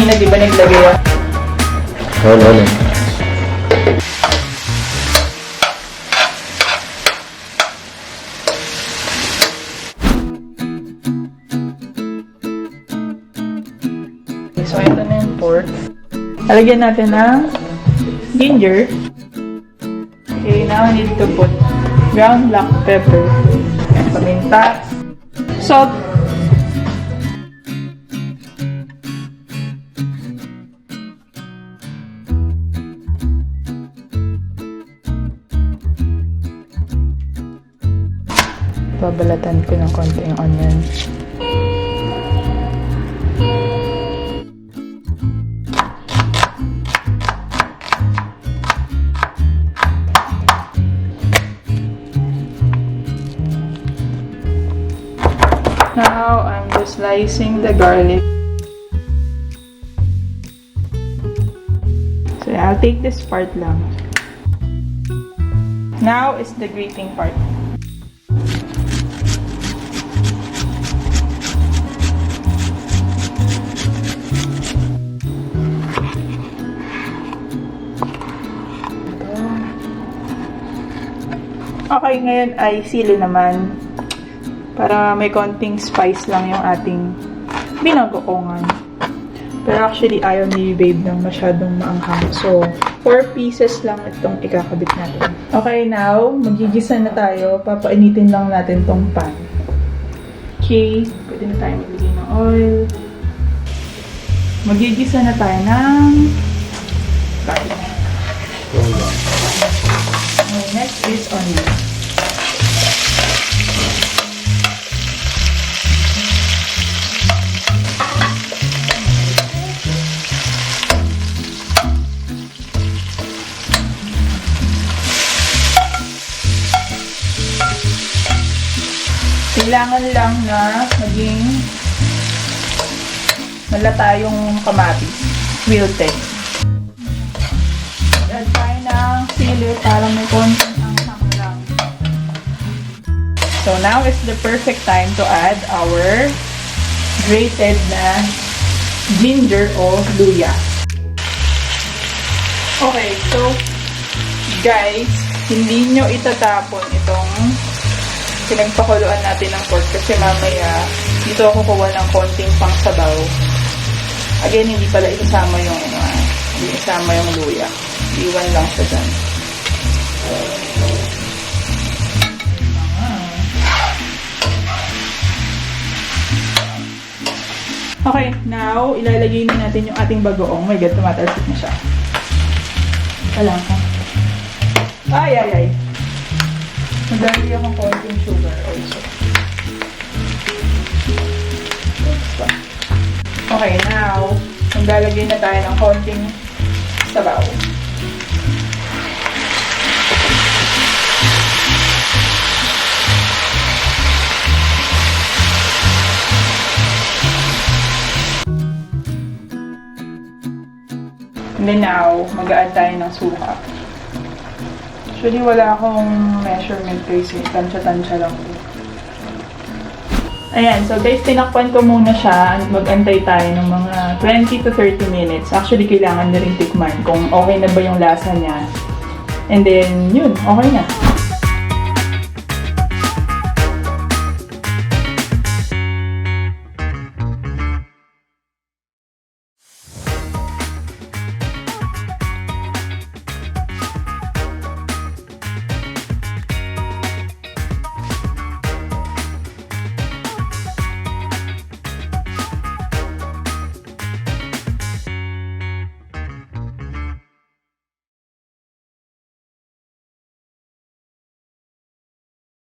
Kanina, di ba naglagay ako? Wala. So, ito na yung pork. Lalagyan natin ng ginger. Okay, now I need to put ground black pepper, paminta, salt, babalatan ko ng konti yung onion. Now, I'm just slicing the garlic. So, I'll take this part lang. Now is the grating part. Okay, ngayon ay sili naman. Para may konting spice lang yung ating binagoongan. Pero actually, ayaw ni babe ng masyadong maanghang. So, 4 pieces lang itong ikakabit natin. Okay, now, magigisa na tayo. Papainitin lang natin tong pan. Okay, pwede na tayo maglagay ng oil. Magigisa na tayo ng garlic. Okay, next is onion. Kailangan lang na maging malata yung kamatis, wilted. Add tayo ng sili para may konting anghang lang. So now is the perfect time to add our grated na ginger o luya. Okay, so guys, hindi nyo itatapon itong pinagpakuluan natin ng pork kasi mamaya dito ako kukuha ng konting pangsabaw. Again, hindi pala isasama yung hindi isama yung luya. Iwan lang siya dyan. Okay, now ilalagay na natin yung ating bagoong. My God, tumatalsik na siya. Alam ka. Ay. Maglalagay akong konting sugar also. Okay, now, maglalagay na tayo ng konting sabaw. And then now, mag-a-add tayo ng suka. Actually, wala akong measurement kasi tansya-tansya lang. Ayan, so guys, tinakpan ko muna siya. Mag-antay tayo ng mga 20 to 30 minutes. Actually, kailangan na rin tikman kung okay na ba yung lasa niya. And then, yun, okay na.